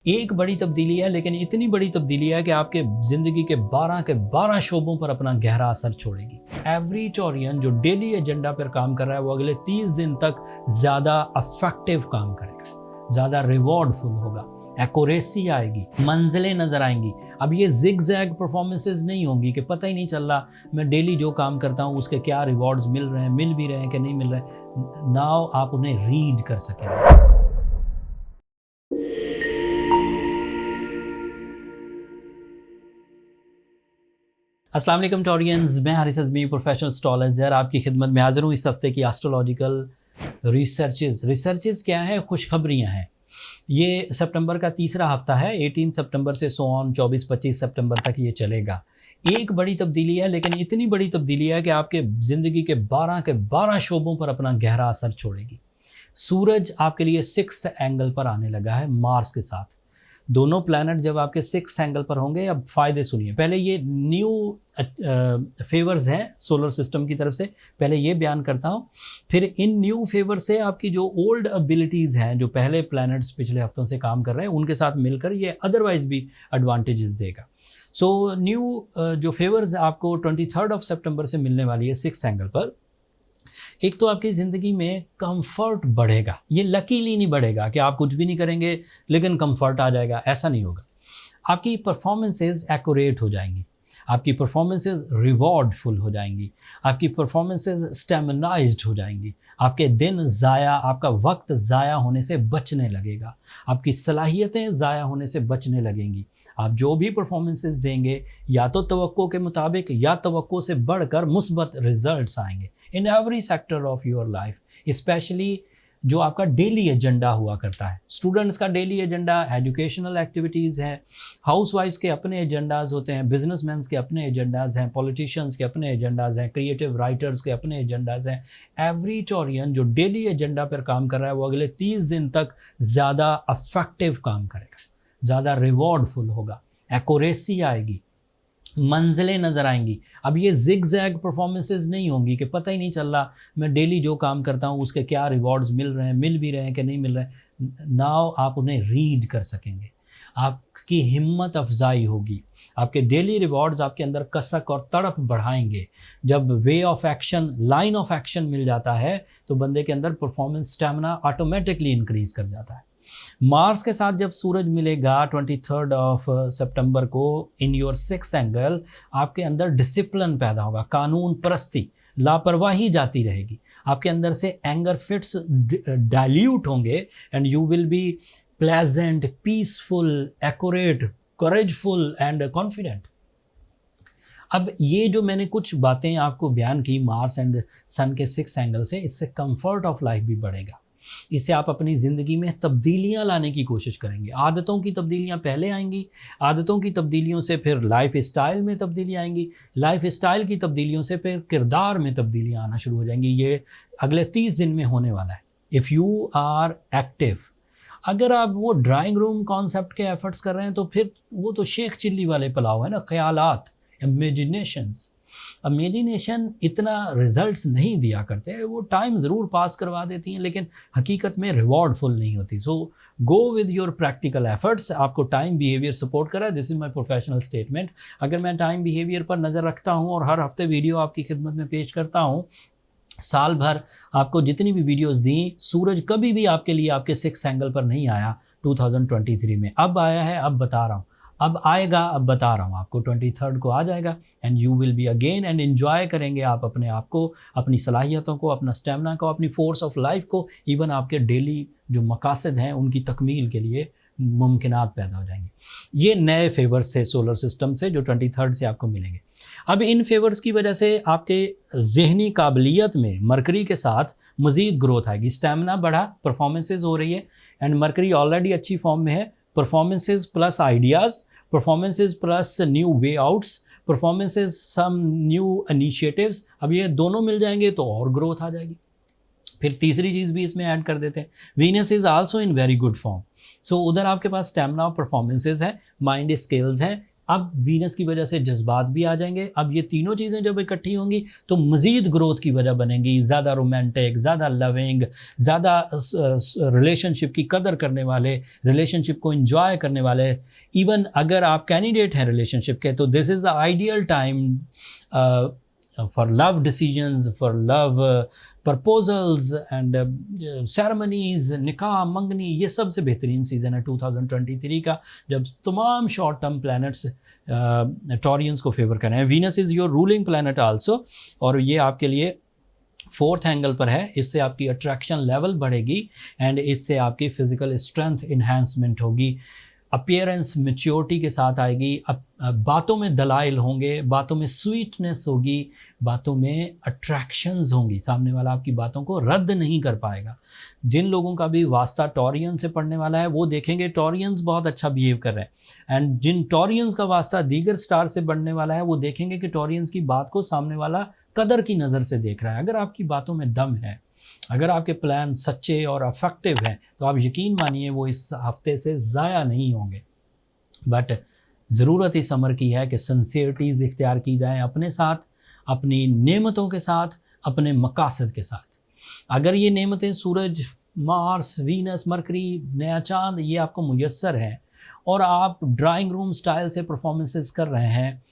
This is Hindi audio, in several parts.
एक बड़ी तब्दीली है, लेकिन इतनी बड़ी तब्दीली है कि आपके ज़िंदगी के 12 शोबों पर अपना गहरा असर छोड़ेगी। एवरी टोरियन जो डेली एजेंडा पर काम कर रहा है वो अगले 30 दिन तक ज़्यादा अफेक्टिव काम करेगा, ज़्यादा रिवॉर्डफुल होगा, एक्यूरेसी आएगी, मंजिलें नज़र आएंगी। अब ये जिग जैग परफॉर्मेंसेज नहीं होंगी कि पता ही नहीं चल रहा मैं डेली जो काम करता हूँ उसके क्या रिवॉर्ड्स मिल रहे हैं, मिल भी रहे हैं कि नहीं मिल रहे हैं। नाउ आप उन्हें रीड कर सकेंगे। अस्सलाम वालेकुम टोरियंस, मैं हारिस अज़मी प्रोफेशनल एस्ट्रोलॉजर आपकी खिदमत में हाजिर हूँ। इस हफ्ते की एस्ट्रोलॉजिकल रिसर्चेस क्या है, खुशखबरियाँ हैं। ये सितंबर का तीसरा हफ्ता है, 18 सितंबर से सो ऑन 24-25 सितंबर तक ये चलेगा। एक बड़ी तब्दीली है, लेकिन इतनी बड़ी तब्दीली है कि आपके ज़िंदगी के 12 शोबों पर अपना गहरा असर छोड़ेगी। सूरज आपके लिए 6th एंगल पर आने लगा है मार्स के साथ। दोनों प्लैनेट जब आपके 6th एंगल पर होंगे, अब फ़ायदे सुनिए। पहले ये न्यू फेवर्स हैं सोलर सिस्टम की तरफ से, पहले ये बयान करता हूँ। फिर इन न्यू फेवर से आपकी जो ओल्ड एबिलिटीज़ हैं, जो पहले प्लैनेट्स पिछले हफ्तों से काम कर रहे हैं, उनके साथ मिलकर ये अदरवाइज भी एडवांटेजेस देगा। सो न्यू जो फेवर्स आपको 23 सितंबर से मिलने वाली है 6th एंगल पर। एक तो आपकी ज़िंदगी में कंफर्ट बढ़ेगा। ये लकीली नहीं बढ़ेगा कि आप कुछ भी नहीं करेंगे लेकिन कंफर्ट आ जाएगा, ऐसा नहीं होगा। आपकी परफॉर्मेंसेस एक्यूरेट हो जाएंगी, आपकी परफॉर्मेंसेस रिवॉर्डफुल हो जाएंगी, आपकी परफॉर्मेंसेस स्टेमिनाइज्ड हो जाएंगी। आपके दिन ज़ाया, आपका वक्त ज़ाया होने से बचने लगेगा, आपकी सलाहियतें ज़ाया होने से बचने लगेंगी। आप जो भी परफॉर्मेंसेस देंगे या तो तवक्को के मुताबिक या तवक्को से बढ़कर मुस्बत रिजल्ट्स आएंगे in every sector of your life. Specially जो आपका डेली एजेंडा हुआ करता है, स्टूडेंट्स का डेली एजेंडा एजुकेशनल एक्टिविटीज़ हैं, हाउसवाइफ्स के अपने एजेंडाज होते हैं, बिजनेसमैन के अपने एजेंडाज हैं, पॉलिटिशियंस के अपने एजेंडाज हैं, क्रिएटिव राइटर्स के अपने एजेंडाज हैं। एवरी टोरियन जो डेली एजेंडा पर काम कर रहा है वो अगले 30 दिन तक ज़्यादा अफेक्टिव काम करेगा, ज़्यादा रिवॉर्डफुल होगा, एक्यूरेसी आएगी, मंजिलें नज़र आएंगी। अब ये जिग जैग परफॉर्मेंसेज नहीं होंगी कि पता ही नहीं चल रहा मैं डेली जो काम करता हूँ उसके क्या रिवॉर्ड्स मिल रहे हैं, मिल भी रहे हैं कि नहीं मिल रहे हैं। नाउ आप उन्हें रीड कर सकेंगे, आपकी हिम्मत अफजाई होगी, आपके डेली रिवॉर्ड्स आपके अंदर कसक और तड़प बढ़ाएंगे। जब way of action, line of action मिल जाता है तो बंदे के अंदर परफॉर्मेंस स्टेमिना ऑटोमेटिकली इंक्रीज कर जाता है। मार्स के साथ जब सूरज मिलेगा 23 सितंबर को इन योर 6th एंगल, आपके अंदर डिसिप्लिन पैदा होगा, कानून परस्ती, लापरवाही जाती रहेगी। आपके अंदर से एंगर फिट्स डाइल्यूट होंगे and you will be pleasant, peaceful, accurate, courageful and confident. अब ये जो मैंने कुछ बातें आपको बयान की मार्स एंड सन के 6th एंगल से, इससे कंफर्ट ऑफ लाइफ भी बढ़ेगा। इससे आप अपनी ज़िंदगी में तब्दीलियां लाने की कोशिश करेंगे। आदतों की तब्दीलियां पहले आएंगी, आदतों की तब्दीलियों से फिर लाइफ स्टाइल में तब्दीली आएंगी, लाइफ स्टाइल की तब्दीलियों से फिर किरदार में तब्दीलियां आना शुरू हो जाएंगी। ये अगले 30 दिन में होने वाला है। इफ़ यू आर एक्टिव, अगर आप वो ड्राइंग रूम कॉन्सेप्ट के एफर्ट्स कर रहे हैं तो फिर वो तो शेख चिल्ली वाले पुलाव है ना, ख्यालात, इमेजिनेशंस। इमेजिनेशन इतना रिजल्ट्स नहीं दिया करते हैं, वो टाइम ज़रूर पास करवा देती हैं लेकिन हकीकत में रिवॉर्डफुल नहीं होती। So go with your practical efforts. आपको टाइम बिहेवियर सपोर्ट करा है, this is my professional statement. अगर मैं टाइम बिहेवियर पर नज़र रखता हूँ और हर हफ्ते वीडियो आपकी खिदमत में पेश करता हूँ, साल भर आपको जितनी भी वीडियोस दी, सूरज कभी भी आपके लिए आपके 6th एंगल पर नहीं आया 2023 में। अब आया है, अब बता रहा हूँ, अब आएगा, अब बता रहा हूँ आपको। 23 को आ जाएगा and you will be again and enjoy करेंगे आप अपने आप को, अपनी सलाहियतों को, अपना स्टेमिना को, अपनी फोर्स ऑफ लाइफ को, इवन आपके डेली जो मकासद हैं उनकी तकमील के लिए मुमकिनात पैदा हो जाएंगे। ये नए फेवर्स थे सोलर सिस्टम से जो 23 से आपको मिलेंगे। अब इन फेवर्स की वजह से आपके जहनी काबिलियत में मरकरी के साथ मज़ीद ग्रोथ आएगी, स्टेमिना बढ़ा, परफॉर्मेंसेज हो रही है एंड मरकरी ऑलरेडी अच्छी फॉर्म में है। Performances plus ideas, performances plus new way outs, performances some new initiatives, अब ये दोनों मिल जाएंगे तो और ग्रोथ आ जाएगी। फिर तीसरी चीज़ भी इसमें ऐड कर देते हैं, Venus is also in very good form. So उधर आपके पास स्टेमिना और परफॉर्मेंसेज है, माइंड स्किल्स हैं, अब वीनस की वजह से जज्बात भी आ जाएंगे। अब ये तीनों चीज़ें जब इकट्ठी होंगी तो मज़ीद ग्रोथ की वजह बनेगी, ज़्यादा रोमांटिक, ज़्यादा लविंग, ज़्यादा रिलेशनशिप की कदर करने वाले, रिलेशनशिप को इंजॉय करने वाले। इवन अगर आप कैंडिडेट हैं रिलेशनशिप के, तो this is the ideal time for love decisions, for love proposals and ceremonies, निकाह, मंगनी, ये सबसे बेहतरीन सीज़न है 2023 का, जब तमाम शॉर्ट टर्म प्लैनेट्स टॉरियंस को फेवर कर रहे हैं। Venus is your ruling planet also, और ये आपके लिए 4th एंगल पर है। इससे आपकी अट्रैक्शन लेवल बढ़ेगी एंड इससे आपकी फिजिकल स्ट्रेंथ इन्हांसमेंट होगी, अपीयरेंस मैच्योरिटी के साथ आएगी। अब बातों में दलाइल होंगे, बातों में स्वीटनेस होगी, बातों में अट्रैक्शंस होंगी, सामने वाला आपकी बातों को रद्द नहीं कर पाएगा। जिन लोगों का भी वास्ता टॉरियन से पड़ने वाला है वो देखेंगे टॉरियंस बहुत अच्छा बिहेव कर रहे हैं, एंड जिन टॉरियंस का वास्ता दीगर स्टार से बढ़ने वाला है वो देखेंगे कि टॉरियंस की बात को सामने वाला कदर की नज़र से देख रहा है। अगर आपकी बातों में दम है, अगर आपके प्लान सच्चे और अफेक्टिव हैं, तो आप यकीन मानिए वो इस हफ्ते से ज़ाया नहीं होंगे। बट ज़रूरत इस अमर की है कि सिंसियरिटीज़ इख्तियार की जाएँ अपने साथ, अपनी नेमतों के साथ, अपने मकासद के साथ। अगर ये नेमतें सूरज, मार्स, वीनस, मरकरी, नया चांद ये आपको मुयस्सर हैं और आप ड्राइंग रूम स्टाइल से परफॉर्मेंसेस कर रहे हैं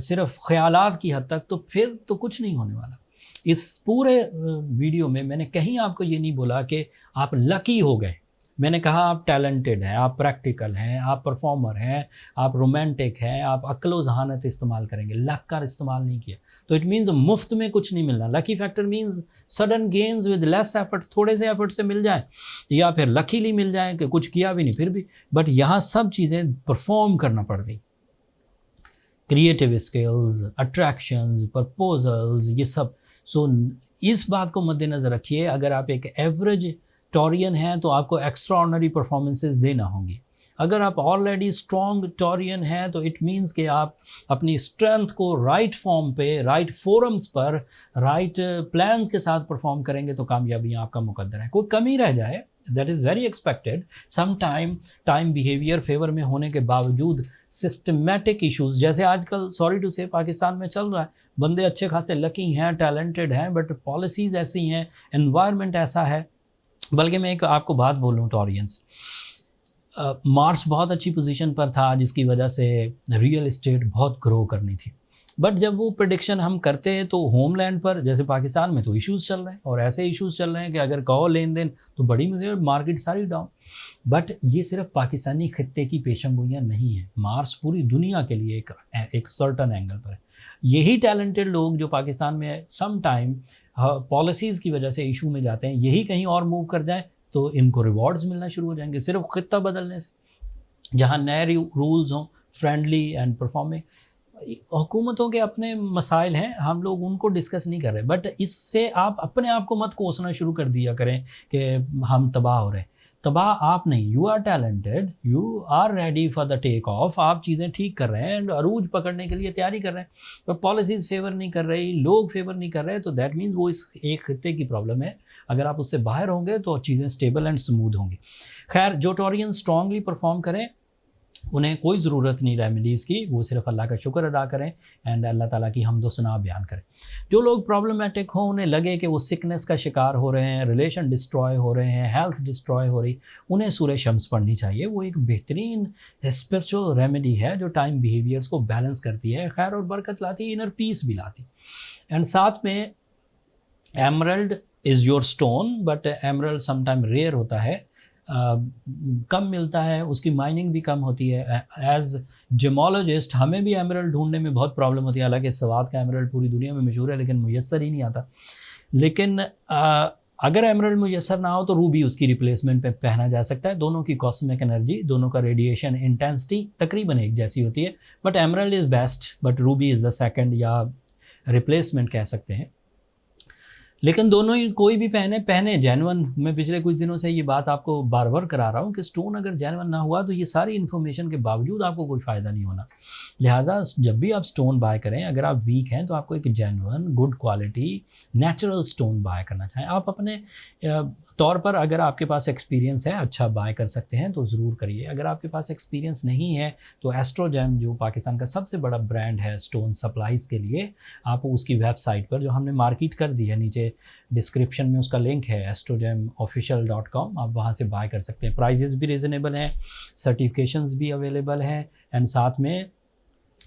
सिर्फ ख्यालात की हद तक, तो फिर तो कुछ नहीं होने वाला। इस पूरे वीडियो में मैंने कहीं आपको ये नहीं बोला कि आप लकी हो गए। मैंने कहा आप टैलेंटेड हैं, आप प्रैक्टिकल हैं, आप परफॉर्मर हैं, आप रोमांटिक हैं, आप अक्ल जहानत इस्तेमाल करेंगे, लक का इस्तेमाल नहीं किया। तो इट मीन्स मुफ्त में कुछ नहीं मिलना। Lucky factor means sudden gains with less effort, थोड़े से एफर्ट से मिल जाए, या फिर लकीली मिल जाए कि कुछ किया भी नहीं फिर भी। बट यहाँ सब चीज़ें परफॉर्म करना पड़ गई, क्रिएटिव स्किल्स, अट्रैक्शंस, प्रपोजल्स, ये सब। सो इस बात को मद्देनज़र रखिए, अगर आप एक एवरेज टॉरियन हैं तो आपको एक्स्ट्राऑर्डिनरी परफॉर्मेंसेस देना होंगी। अगर आप ऑलरेडी स्ट्रॉन्ग टॉरियन हैं तो इट मीन्स कि आप अपनी स्ट्रेंथ को राइट फॉर्म पे, राइट फोरम्स पर, राइट प्लान्स के साथ परफॉर्म करेंगे तो कामयाबी आपका मुकद्दर है। कोई कमी रह जाए, that is very expected. Some time behaviour favour में होने के बावजूद सिस्टमेटिक इश्यूज, जैसे आजकल सॉरी टू से पाकिस्तान में चल रहा है, बंदे अच्छे खासे लकी हैं, टैलेंटेड हैं, बट पॉलिसीज़ ऐसी हैं, एनवायरनमेंट ऐसा है। बल्कि मैं एक आपको बात बोलूँ, टॉरियंस, मार्स बहुत अच्छी पोजीशन पर था जिसकी वजह से रियल एस्टेट बहुत ग्रो करनी थी। बट जब वो प्रेडिक्शन हम करते हैं तो होमलैंड पर, जैसे पाकिस्तान में, तो इश्यूज़ चल रहे हैं, और ऐसे इश्यूज़ चल रहे हैं कि अगर कहो लेन देन तो बड़ी मुझे मार्केट सारी डाउन। बट ये सिर्फ पाकिस्तानी खित्ते की पेशंगोइयाँ नहीं हैं, मार्स पूरी दुनिया के लिए एक सर्टन एंगल पर है। यही टैलेंटेड लोग जो पाकिस्तान में सम टाइम पॉलिसीज़ की वजह से इशू में जाते हैं, यही कहीं और मूव कर जाए तो इनको रिवॉर्ड्स मिलना शुरू हो जाएंगे सिर्फ खित्ता बदलने से। जहाँ नए रूल्स हों, फ्रेंडली एंड परफॉर्मिंग। हुकूमतों के अपने मसाइल हैं, हम लोग उनको डिस्कस नहीं कर रहे, बट इससे आप अपने आप को मत कोसना शुरू कर दिया करें कि हम तबाह हो रहे हैं। तबाह आप नहीं, you are talented, you are ready for the take off. आप चीज़ें ठीक कर रहे हैं एंड अरूज पकड़ने के लिए तैयारी कर रहे हैं, तो पॉलिसीज़ फेवर नहीं कर रही, लोग फेवर नहीं कर रहे, तो दैट मीन्स वो इस एक खित्ते की प्रॉब्लम है। अगर आप उससे बाहर होंगे तो चीज़ें स्टेबल एंड स्मूथ होंगी। खैर, जो टॉरियन स्ट्रांगली परफॉर्म करें उन्हें कोई ज़रूरत नहीं रेमेडीज़ की, वो सिर्फ अल्लाह का शुक्र अदा करें एंड अल्लाह ताला की हमदो सना बयान करें। जो लोग प्रॉब्लमेटिक हों, उन्हें लगे कि वो सिकनेस का शिकार हो रहे हैं, रिलेशन डिस्ट्रॉय हो रहे हैं, हेल्थ डिस्ट्रॉय हो रही, उन्हें सूरह शम्स पढ़नी चाहिए। वो एक बेहतरीन स्पिरिचुअल रेमेडी है जो टाइम बिहेवियर्स को बैलेंस करती है, खैर और बरकत लाती है, इनर पीस भी लाती। एंड साथ में emerald is your stone, but emerald sometime rare होता है, कम मिलता है, उसकी माइनिंग भी कम होती है। एज जेमोलॉजिस्ट हमें भी एमरल्ड ढूंढने में बहुत प्रॉब्लम होती है, हालांकि सवाद का एमरल्ड पूरी दुनिया में मशहूर है लेकिन मुयस्सर ही नहीं आता। लेकिन अगर एमरल्ड मुयस्सर ना हो तो रूबी उसकी रिप्लेसमेंट पे पहना जा सकता है। दोनों की कॉस्मिक एनर्जी, दोनों का रेडिएशन इंटेंसिटी तकरीबन एक जैसी होती है, but emerald is best, but Ruby is the second या रिप्लेसमेंट कह सकते हैं। लेकिन दोनों ही कोई भी पहने जेन्युइन। मैं पिछले कुछ दिनों से ये बात आपको बार बार करा रहा हूँ कि स्टोन अगर जेन्युइन ना हुआ तो ये सारी इन्फॉर्मेशन के बावजूद आपको कोई फ़ायदा नहीं होना। लिहाजा जब भी आप स्टोन बाय करें, अगर आप वीक हैं तो आपको एक genuine good quality natural stone buy करना चाहिए। आप अपने तौर पर अगर आपके पास एक्सपीरियंस है, अच्छा बाय कर सकते हैं तो ज़रूर करिए। अगर आपके पास एक्सपीरियंस नहीं है तो एस्ट्रोजेम जो पाकिस्तान का सबसे बड़ा ब्रांड है स्टोन सप्लाईज़ के लिए, आप उसकी वेबसाइट पर, जो हमने मार्केट कर दी है, नीचे डिस्क्रिप्शन में उसका लिंक है astrogemofficial.com, आप वहाँ से बाय कर सकते हैं। प्राइजेस भी रिजनेबल हैं, सर्टिफिकेशंस भी अवेलेबल हैं, एंड साथ में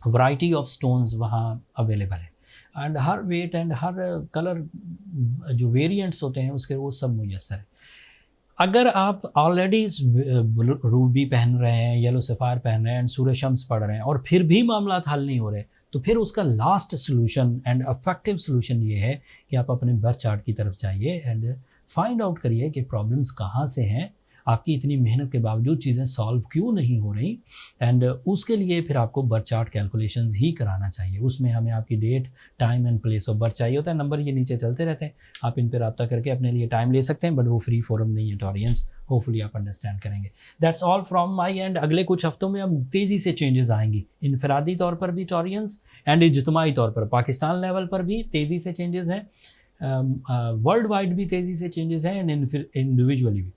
वैरायटी ऑफ स्टोन्स वहाँ अवेलेबल है, एंड हर वेट एंड हर कलर जो वेरिएंट्स होते हैं उसके वो सब मुयस्सर है। अगर आप ऑलरेडी रूबी पहन रहे हैं, येलो सफ़ायर पहन रहे हैं एंड सूर्य शम्स पढ़ रहे हैं और फिर भी मामला हल नहीं हो रहे, तो फिर उसका last solution and effective solution ये है कि आप अपने बर्थ चार्ट की तरफ जाइए एंड फाइंड आउट करिए कि प्रॉब्लम्स कहाँ से हैं, आपकी इतनी मेहनत के बावजूद चीज़ें सॉल्व क्यों नहीं हो रही, एंड उसके लिए फिर आपको बर्थ चार्ट कैलकुलेशंस ही कराना चाहिए। उसमें हमें आपकी date, time and place of birth चाहिए होता है। नंबर ये नीचे चलते रहते हैं, आप इन पर रब्ता करके अपने लिए टाइम ले सकते हैं, बट वो फ्री फोरम नहीं है टॉरियंस, होपफुली आप अंडरस्टैंड करेंगे। That's all from my and. अगले कुछ हफ्तों में हम तेज़ी से चेंजेस आएंगी, इनफरादी तौर पर भी टॉरियंस एंड इज्तिमाई तौर पर पाकिस्तान लेवल पर भी तेज़ी से चेंजेस हैं, वर्ल्ड वाइड भी तेज़ी से चेंजेस हैं, एंड इंडिविजुअली भी।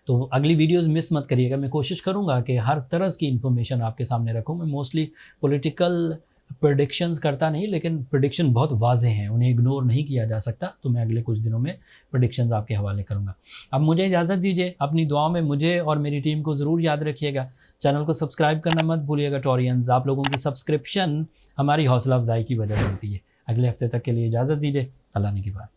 तो अगली वीडियोस मिस मत करिएगा। मैं कोशिश करूंगा कि हर तरह की इन्फॉर्मेशन आपके सामने रखूं। मैं मोस्टली पॉलिटिकल प्रेडिक्शंस करता नहीं, लेकिन प्रेडिक्शन बहुत वाज़ेह हैं, उन्हें इग्नोर नहीं किया जा सकता। तो मैं अगले कुछ दिनों में प्रेडिक्शंस आपके हवाले करूंगा। अब मुझे इजाज़त दीजिए, अपनी दुआओं में मुझे और मेरी टीम को ज़रूर याद रखिएगा। चैनल को सब्सक्राइब करना मत भूलिएगा टॉरियंस, आप लोगों की सब्सक्रिप्शन हमारी हौसला अफजाई की वजह बनती है। अगले हफ्ते तक के लिए इजाज़त दीजिए, अल्लाह ने की बात।